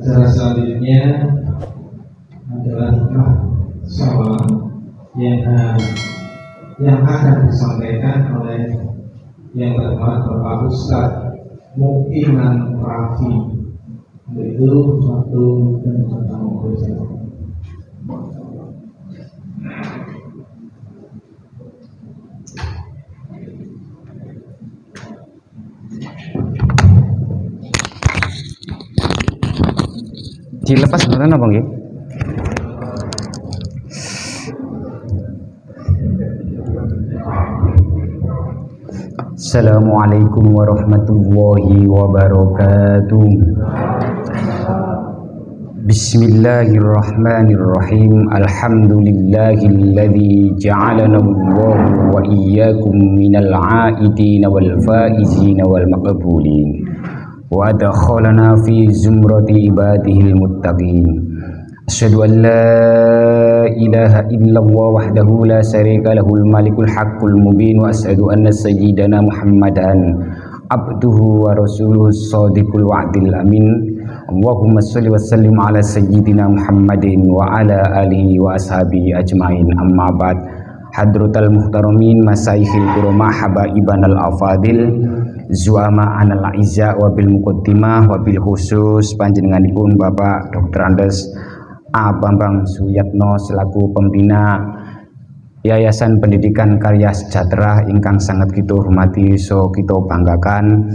Acara selanjutnya adalah hikmah sholat yang akan disampaikan oleh yang terhormat Bapak Ustadz Mukiman Rafi. Itu satu dan pertama bersama. Dilepas beneran apa nggih? Assalamualaikum warahmatullahi wabarakatuh. Bismillahirrahmanirrahim. Alhamdulillahilladzi ja'alana Allahu wa iyyakum minal 'aidin wal faizin wal maqbulin. Wa adkhalana fi zumrati ibadihil muttaqin. Asyhadu an la ilaha illallah wahdahu la syarika lahul malikul haqqul mubin wa asyhadu anna sayyidana Muhammadan abduhu wa rasuluhu shadiqul wa'dil amin. Allahumma shalli wa sallim ala sayyidina Muhammadin wa ala alihi wa ashabihi ajmain. Amma ba'd. Hadratal muhtaramin masaihil kurama habaibanal afadil zuama anal izza wa bil muqaddimah wa bil khusus panjenenganipun Bapak Dr. Andes A. Bambang Suyatno selaku pembina Yayasan Pendidikan Karya Sejahtera ingkang sangat kita hormati so kita banggakan.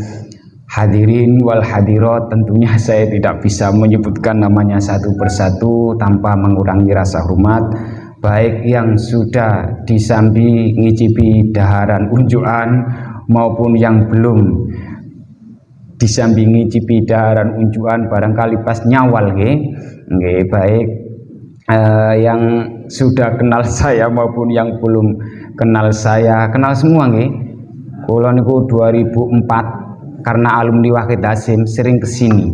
Hadirin wal hadirat, tentunya saya tidak bisa menyebutkan namanya satu persatu tanpa mengurangi rasa hormat, baik yang sudah disambi ngicipi daharan unjukan maupun yang belum disambi ngicipi daharan unjukan barangkali pas nyawal nggih, baik yang sudah kenal saya maupun yang belum kenal saya, kenal semua nggih. Kula niku 2004 karena alumni Wahid Hasim sering kesini.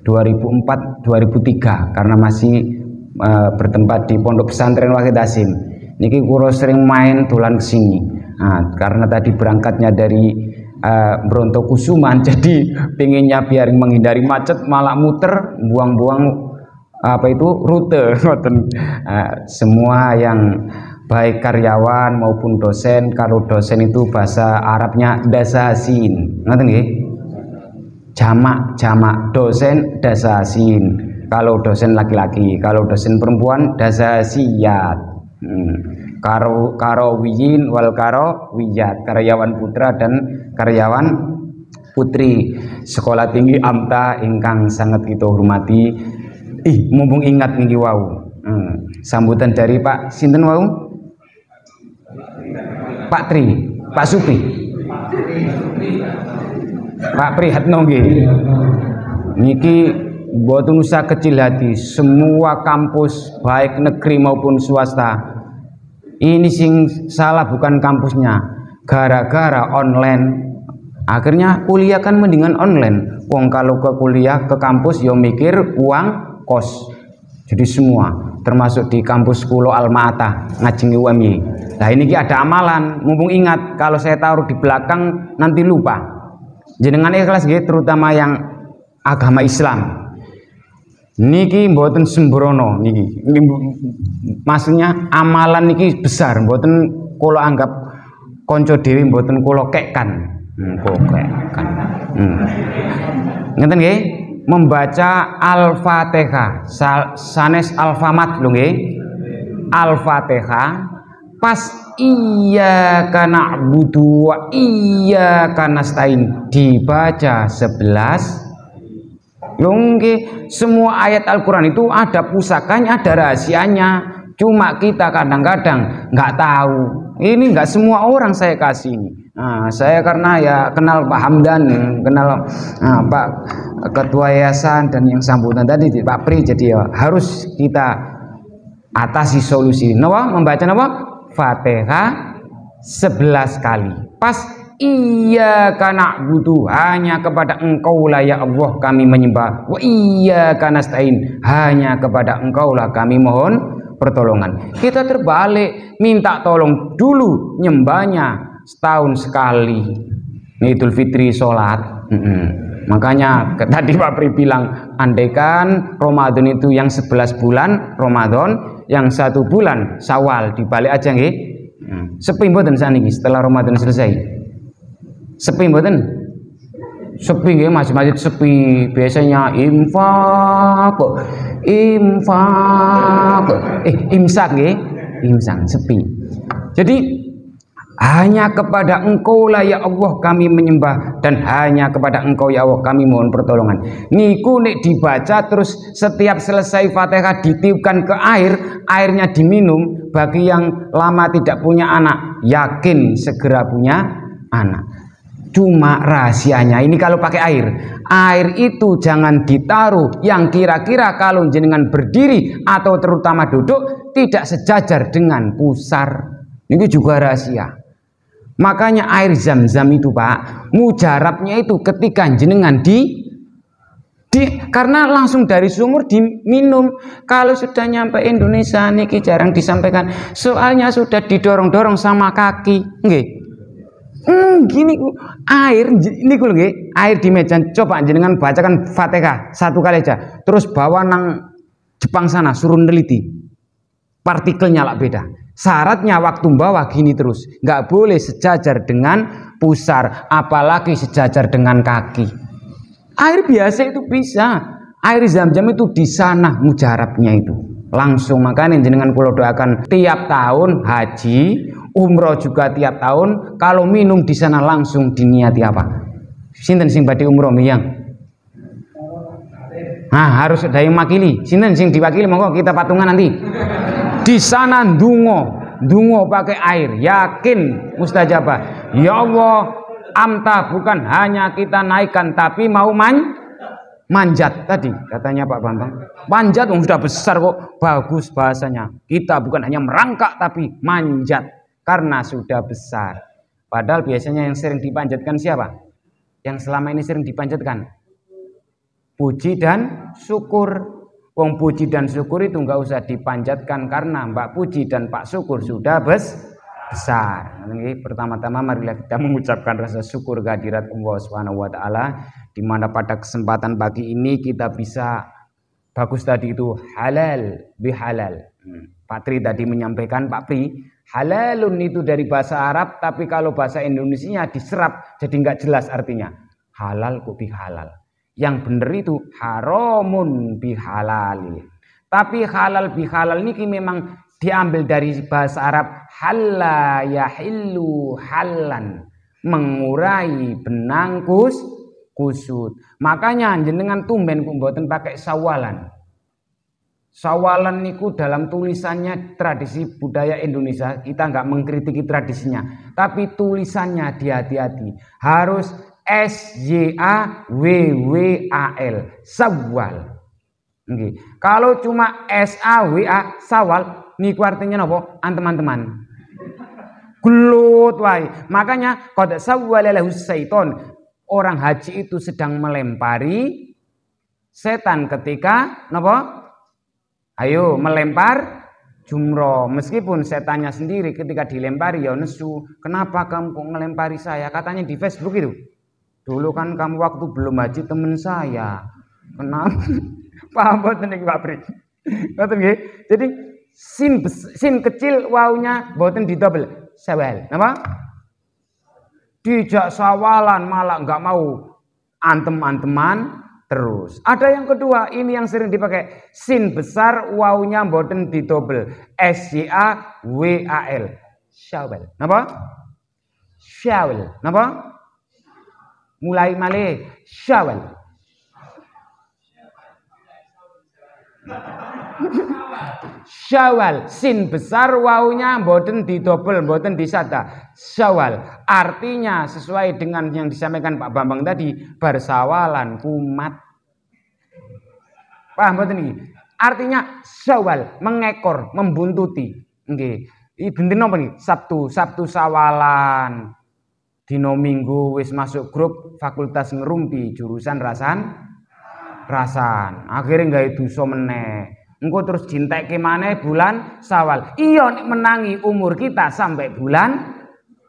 2004 2003 karena masih bertempat di Pondok Pesantren Wahid Hasim. Niki kula sering main tulan kesini. Nah, karena tadi berangkatnya dari Brontokusuman, jadi pengennya biar menghindari macet malah muter buang-buang rute. Semua yang baik karyawan maupun dosen, kalau dosen itu bahasa Arabnya dasasin, ngoten nggih? Jamak dosen dasasin. Kalau dosen laki-laki, kalau dosen perempuan dasasiyat. Karawiyin wal karawiyat, karyawan putra dan karyawan putri sekolah tinggi AMTA ingkang sangat kita hormati. Mumpung ingat niki wau. Sambutan dari Pak sinten wau? Pak Tri, Pak Supri. Pak Prihatno nggih. Niki mboten usah kecil hati, semua kampus baik negeri maupun swasta. Ini sing salah bukan kampusnya, gara-gara online. Akhirnya kuliah kan mendingan online. Wong kalau ke kuliah ke kampus yo mikir uang kos. Jadi semua termasuk di kampus Kulo Alma-Ata ngajengi UMY. Nah ini ada amalan, mumpung ingat kalau saya taruh di belakang nanti lupa. Jenengan ikhlas nggih, terutama yang agama Islam. Niki mboten sembrono niki. Maksudnya amalan niki besar, mboten kula anggap kanca dhewe, mboten kula kekkan. Ngeten nggih, membaca Al-Fatihah, sanes Al-Famat lho nggih. Al-Fatihah pas iyyaka na'budu wa iyyaka nasta'in dibaca 11. Nggih, semua ayat Al-Qur'an itu ada pusakanya, ada rahasianya. Cuma kita kadang-kadang nggak tahu. Ini nggak semua orang saya kasih. Nah, saya karena ya kenal Pak Hamdan, kenal Pak Ketua Yayasan dan yang sambutan tadi Pak Pri, jadi ya harus kita atasi solusi. Membaca Fatihah 11 kali. Pas iyyaka na'budu, hanya kepada Engkau lah ya Allah kami menyembah. Wa iyyaka nasta'in, hanya kepada Engkau lah kami mohon pertolongan. Kita terbalik, minta tolong dulu, nyembahnya setahun sekali. Idul Fitri sholat, Makanya tadi Pak Pri bilang, andaikan Ramadan itu yang 11 bulan Ramadan, yang 1 bulan Syawal, dibalik aja nggih. Sepi mboten saniki setelah Ramadan selesai? Sepi mboten? Sepi nggih, masjid-masjid sepi. Biasanya imsak imsak nggih, imsak sepi. Jadi hanya kepada Engkau lah ya Allah kami menyembah, dan hanya kepada Engkau ya Allah kami mohon pertolongan. Niku nek dibaca terus setiap selesai Fatihah ditiupkan ke air, airnya diminum. Bagi yang lama tidak punya anak, yakin segera punya anak. Cuma rahasianya ini kalau pakai air itu jangan ditaruh yang kira-kira kalau jenengan berdiri atau terutama duduk tidak sejajar dengan pusar. Ini juga rahasia. Makanya air zam-zam itu Pak, mujarabnya itu ketika jenengan karena langsung dari sumur diminum. Kalau sudah nyampe Indonesia niki jarang disampaikan, soalnya sudah didorong-dorong sama kaki. Nggih. Gini air niku nggih, air di meja. Coba jenengan bacakan Fatihah 1 kali aja. Terus bawa nang Jepang sana, suruh neliti. Partikelnya lah beda. Syaratnya waktu bawa gini terus, nggak boleh sejajar dengan pusar, apalagi sejajar dengan kaki. Air biasa itu bisa, air zam-zam itu di sana mujarabnya itu langsung. Makanya jenengan kula doakan tiap tahun haji, umroh juga tiap tahun, kalau minum di sana langsung diniati apa? Sinten sing badhe umroh miyang? Nah, harus ada yang makili. Sinten sing diwakili, monggo kita patungan nanti. Di sana dungo pakai air, yakin mustajabah. Ya Allah, amta bukan hanya kita naikkan tapi mau manjat tadi katanya Pak Bambang. Manjat sudah besar kok, bagus bahasanya. Kita bukan hanya merangkak tapi manjat karena sudah besar. Padahal biasanya yang sering dipanjatkan siapa? Yang selama ini sering dipanjatkan puji dan syukur. Wong puji dan syukur itu nggak usah dipanjatkan karena Mbak Puji dan Pak Syukur sudah besar. Pertama-tama marilah kita mengucapkan rasa syukur kehadirat Allah Subhanahu wa taala, di mana pada kesempatan pagi ini kita bisa bagus tadi itu halal bihalal. Pak Tri tadi menyampaikan, Pak Pri, halalun itu dari bahasa Arab, tapi kalau bahasa Indonesianya diserap jadi nggak jelas artinya. Halal kok bihalal. Yang benar itu haramun bihalal. Tapi halal bihalal ini memang diambil dari bahasa Arab halla yahillu halan, mengurai benang kusut. Makanya jenengan tumben kok mboten pakai sawalan. Sawalan niku dalam tulisannya tradisi budaya Indonesia, kita nggak mengkritiki tradisinya, tapi tulisannya hati-hati, harus SYAWWAL, Sawal. Okay. Kalau cuma SAWA, Sawal, niku artinya apa? Teman-teman. Gelut wae. Makanya qad sawwalalahu syaiton. Orang haji itu sedang melempari setan ketika napa? Ayo melempar jumroh. Meskipun setannya sendiri ketika dilempari ya nesu. Kenapa kamu kok ngelempari saya? Katanya di Facebook itu. Dulu kan kamu waktu belum haji temen saya. Kenapa? Paham boten niki Pak Pri? Ngoten nggih. Jadi sin kecil waunya boten didobel. Sawal. Napa? Dijak sawalan malah enggak mau. Antem-anteman terus. Ada yang kedua, ini yang sering dipakai. Sin besar waunya boten didobel. SYAWAL. Syawal. Napa? Syawal. Napa? Mulai malih Syawal. Syawal, sin besar waunya mboten didobel, mboten disada. Syawal artinya sesuai dengan yang disampaikan Pak Bambang tadi, bersawalan kumat. Paham mboten iki? Artinya Syawal mengekor, membuntuti. Nggih. Iki dinten napa niki? Sabtu sawalan. Dino Minggu wis masuk grup fakultas ngerumpi jurusan rasan. Akhirnya nggak dosa meneh. Engko terus jintekke maneh bulan Syawal. Iya nek menangi umur kita sampai bulan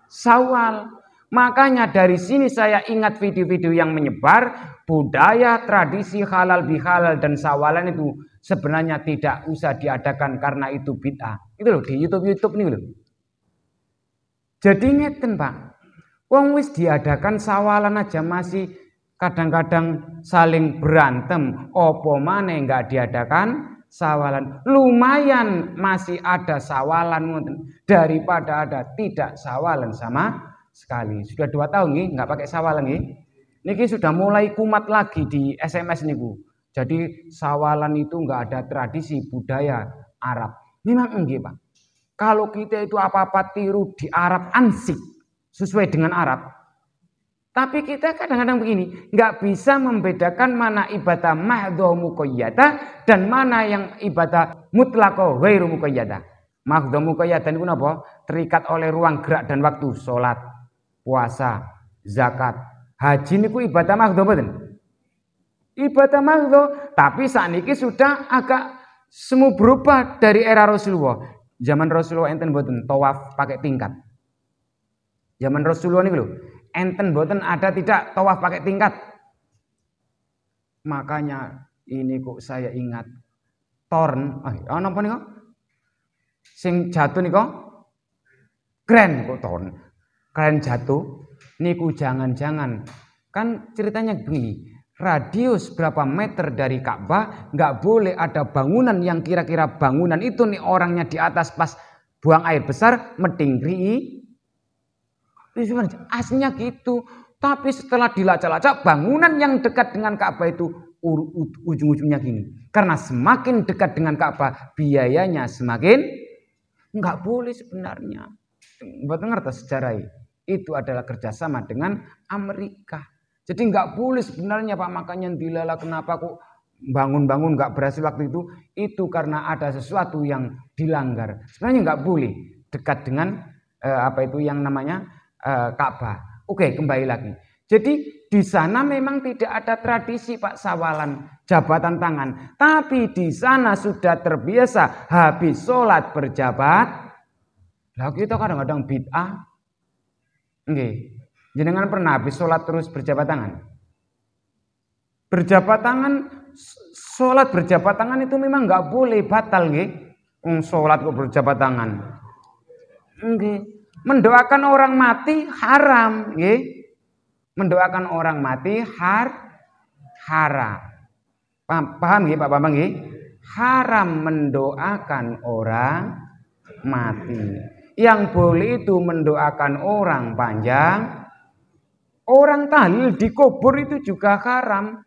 Syawal. Makanya dari sini saya ingat video-video yang menyebar budaya, tradisi halal bihalal dan sawalan itu sebenarnya tidak usah diadakan karena itu bid'ah. Itu loh di YouTube nih loh. Jadi ngeten Pak, wong wis diadakan sawalan aja masih kadang-kadang saling berantem. Opo maneh nggak diadakan sawalan. Lumayan masih ada sawalan daripada ada tidak sawalan sama sekali. Sudah 2 tahun nih nggak pakai sawalan nih. Niki sudah mulai kumat lagi di SMS niku. Jadi sawalan itu nggak ada tradisi budaya Arab. Memang enggak Pak. Kalau kita itu apa-apa tiru di Arab ansik sesuai dengan Arab. Tapi kita kadang-kadang begini, nggak bisa membedakan mana ibadah mahdhu muqayyadah dan mana yang ibadah mutlaqo ghairu muqayyadah. Mahdhu muqayyadah itu apa? Terikat oleh ruang gerak dan waktu, salat, puasa, zakat, haji niku ibadah mahdhu mboten? Ibadah mahdhu, tapi sakniki sudah agak semu berubah dari era Rasulullah. Zaman Rasulullah enten mboten tawaf pakai tingkat. Zaman Rasulullah niku lho, enten mboten ada tidak tawaf pakai tingkat. Makanya ini kok saya ingat torn, ana apa niku? Sing jatuh niku keren kok torn. Keren jatuh niku jangan-jangan kan ceritanya begini. Radius berapa meter dari Ka'bah nggak boleh ada bangunan yang kira-kira bangunan itu nih orangnya di atas pas buang air besar metingri. Aslinya gitu. Tapi setelah dilacak-lacak bangunan yang dekat dengan Ka'bah itu ujung-ujungnya gini. Karena semakin dekat dengan Ka'bah biayanya semakin nggak boleh sebenarnya. Buat ngerti sejarah itu adalah kerjasama dengan Amerika. Jadi nggak boleh sebenarnya Pak, makanya dilala kenapa kok bangun-bangun nggak berhasil waktu itu karena ada sesuatu yang dilanggar. Sebenarnya nggak boleh dekat dengan apa itu yang namanya Ka'bah. Oke, kembali lagi. Jadi di sana memang tidak ada tradisi Pak sawalan jabatan tangan, tapi di sana sudah terbiasa habis sholat berjabat. Lah kita kadang-kadang bid'ah. Nggih. Jenengan pernah habis sholat terus berjabat tangan? Berjabat tangan, sholat berjabat tangan itu memang nggak boleh, batal nggih. Sholat kok berjabat tangan? Nggih. Mendoakan orang mati haram, nggih. Mendoakan orang mati haram. Paham nggih Pak Bambang nggih? Haram mendoakan orang mati. Yang boleh itu mendoakan orang panjang. Orang tahlil dikubur itu juga haram.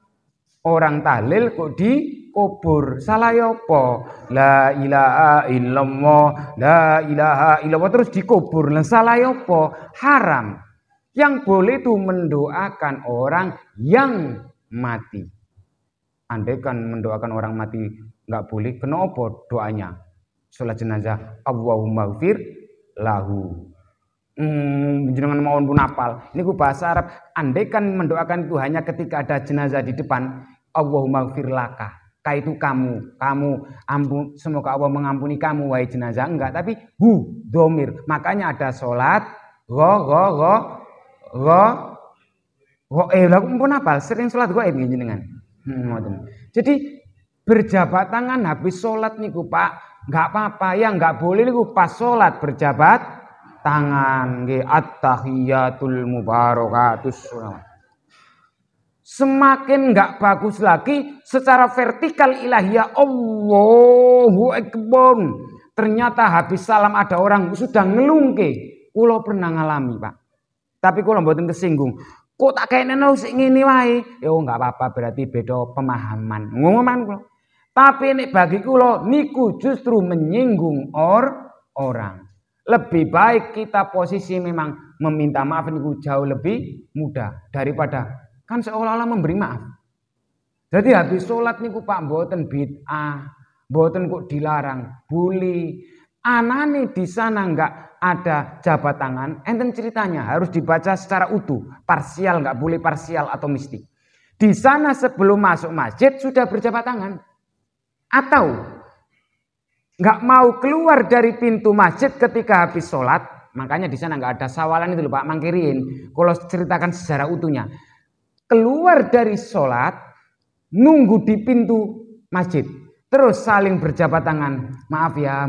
Orang tahlil kok dikubur. Salah apa? La ilaha illallah, la ilaha illallah terus dikubur. Lah salah apa? Haram. Yang boleh itu mendoakan orang yang mati. Andai kan mendoakan orang mati nggak boleh, kenapa doanya? Salat jenazah, Allahumma gfir lahu. Jenengan mawon pun apal. Ini bahasa Arab. Andai kan mendoakan itu hanya ketika ada jenazah di depan, Allahumma gfir laka. Itu kamu ampun, semoga Allah mengampuni kamu wahai jenazah. Enggak, tapi domir. Makanya ada sholat lagu pun apal. Sering sholat goib jenengan. Jadi berjabat tangan habis sholat niku Pak, enggak apa-apa. Yang enggak boleh niku pas sholat berjabat tangan nggih at-tahiyatul mubarakatus. Semakin enggak bagus lagi secara vertikal ilahiyah Allahu Akbar. Ternyata habis salam ada orang sudah ngelungke. Kula pernah ngalami, Pak. Tapi kula mboten kesinggung. Kok tak kene sik ngene wae. Ya enggak apa-apa, berarti beda pemahaman. Ngomongan kula. Tapi nek bagi kula niku justru menyinggung orang. Lebih baik kita posisi memang meminta maaf itu jauh lebih mudah daripada kan seolah-olah memberi maaf. Jadi habis sholat niku Pak mboten bid'ah, mboten kok dilarang, bully. Anane di sana enggak ada jabat tangan, enten ceritanya harus dibaca secara utuh, parsial enggak boleh parsial atau mistik. Di sana sebelum masuk masjid sudah berjabat tangan. Atau nggak mau keluar dari pintu masjid ketika habis sholat, makanya di sana nggak ada sawalan itu loh Pak, mangkirin. Kalau ceritakan sejarah utuhnya, keluar dari sholat, nunggu di pintu masjid, terus saling berjabat tangan. Maaf ya.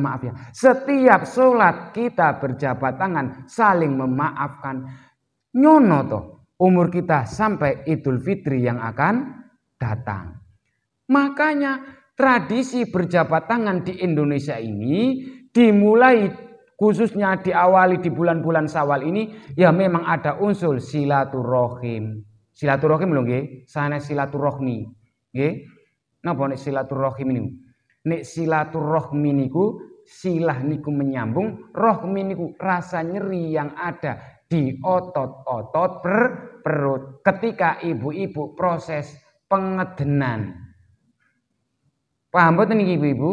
Setiap sholat kita berjabat tangan, saling memaafkan. Nyono toh umur kita sampai Idul Fitri yang akan datang. Makanya tradisi berjabat tangan di Indonesia ini dimulai khususnya diawali di bulan-bulan Syawal ini ya memang ada unsur silaturahim. Silaturahim lho nggih, sanes silaturahmi. Nggih. Napa nek silaturahim niku? Nek silaturahmi niku silah niku menyambung, rohmi niku rasa nyeri yang ada di otot-otot perut ketika ibu-ibu proses pengedenan. Paham mboten niki ibu-ibu?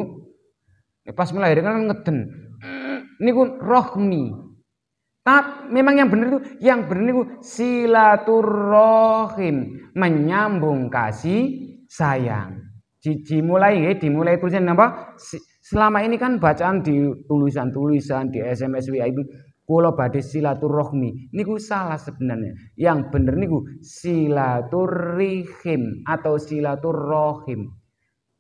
Pas melahirkan kan ngeden. Niku rohmi. Tapi memang yang benar itu silaturahim, menyambung kasih sayang. Dimulai tulisan apa? Selama ini kan bacaan di tulisan-tulisan di SMS WA itu kula badhe silaturahmi. Niku salah sebenarnya. Yang bener niku silaturrihim atau silaturrahim.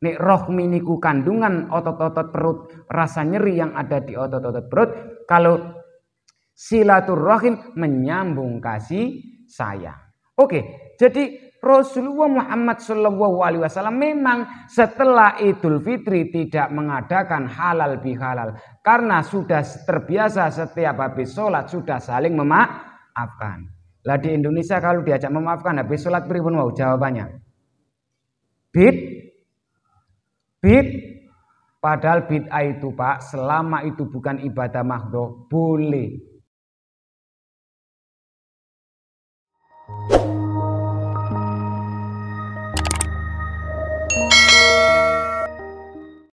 Nek rohmi niku kandungan otot-otot perut, rasa nyeri yang ada di otot-otot perut. Kalau silaturrahim menyambung kasih sayang. Oke, jadi Rasulullah Muhammad SAW memang setelah Idul Fitri tidak mengadakan halal bihalal karena sudah terbiasa setiap habis sholat sudah saling memaafkan. Lah di Indonesia kalau diajak memaafkan habis sholat pripun mau jawabannya? Bid. Padahal bid'ah itu Pak selama itu bukan ibadah mahdhah boleh.